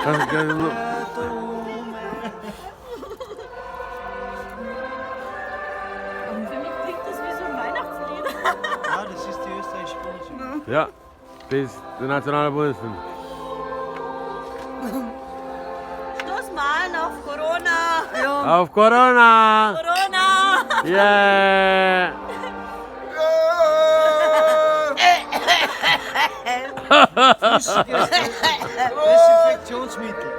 Für mich klingt das wie so ein Weihnachtslied. Ja, das ist die österreichische Bundesliga. Ja, das ist die nationale Bundesliga. Stoß mal an auf Corona. Auf Corona! Corona. Yeah! Desinfektionsmittel.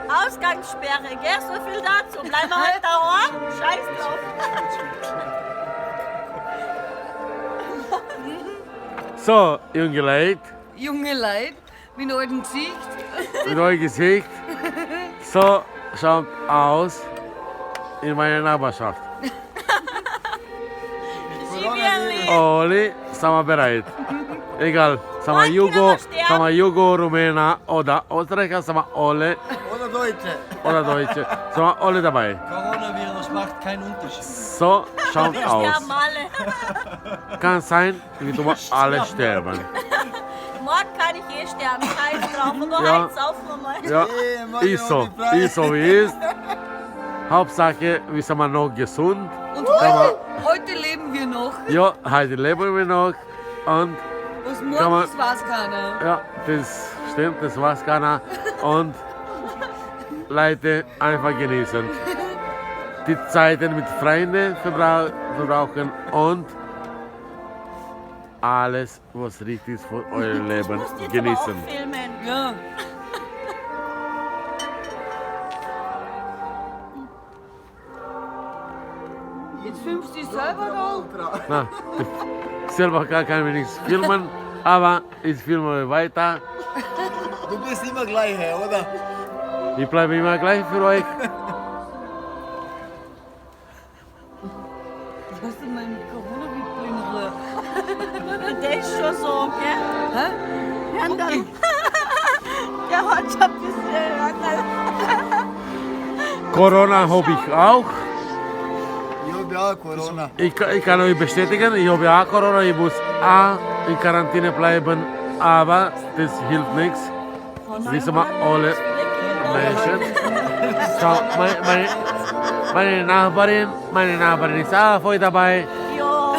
Ausgangssperre, gell? So viel dazu. Bleiben wir halt daheim. Scheiß drauf. So, junge Leute, Junge Leute, mit altem Gesicht. mit eurem Gesicht. So schaut aus in meiner Nachbarschaft. Schiebierli. Oli, sind wir bereit. Egal, sind wir Jugo, Rumäner oder Österreicher, sind wir alle Oder Deutsche. oder Deutsche. Sind wir alle dabei. Coronavirus macht keinen Unterschied. So schaut Wir aus. sterben alle. Kann sein, wir tun alle sterben. Morgen kann ich eh sterben. Scheiß drauf. Aber Ja. eins saufen wir mal. Ja, Mann, ist so, ist so wie ist. Hauptsache, wir sind noch gesund. Und Aber- heute leben wir noch. Ja, heute leben wir noch und Was Kann morgen man- ist, weiß keiner. ja, das stimmt, das weiß keiner. Und Leute, einfach genießen. Die Zeiten mit Freunden verbrauchen und alles, was richtig ist für euer Ich Leben, muss jetzt aber genießen. auch filmen. Ja. Jetzt filmst du dich selber da? Na, ich selber kann ich nichts filmen, aber ich filme weiter. Du bist immer gleich, oder? Ich bleibe immer gleich für euch. Hast du mein Corona-Witz in Ruhe? Der ist schon so, gell? Hä? Ja, dann. Der hat schon ein bisschen. Corona habe ich auch. Ich hab ja auch Corona. Ich kann euch bestätigen, ich habe auch Corona, ich muss auch in Quarantäne bleiben, aber das hilft nichts. Wissen wir alle Menschen. So, meine Nachbarin ist auch voll dabei. Ja,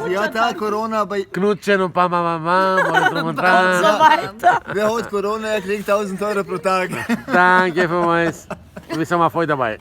Sie hat knutschen auch Corona, aber Knutschen und Mama, und drum und und so dran. weiter. wer hat Corona, er kriegt 1000 € pro Tag. Danke für uns. Wir sind voll dabei.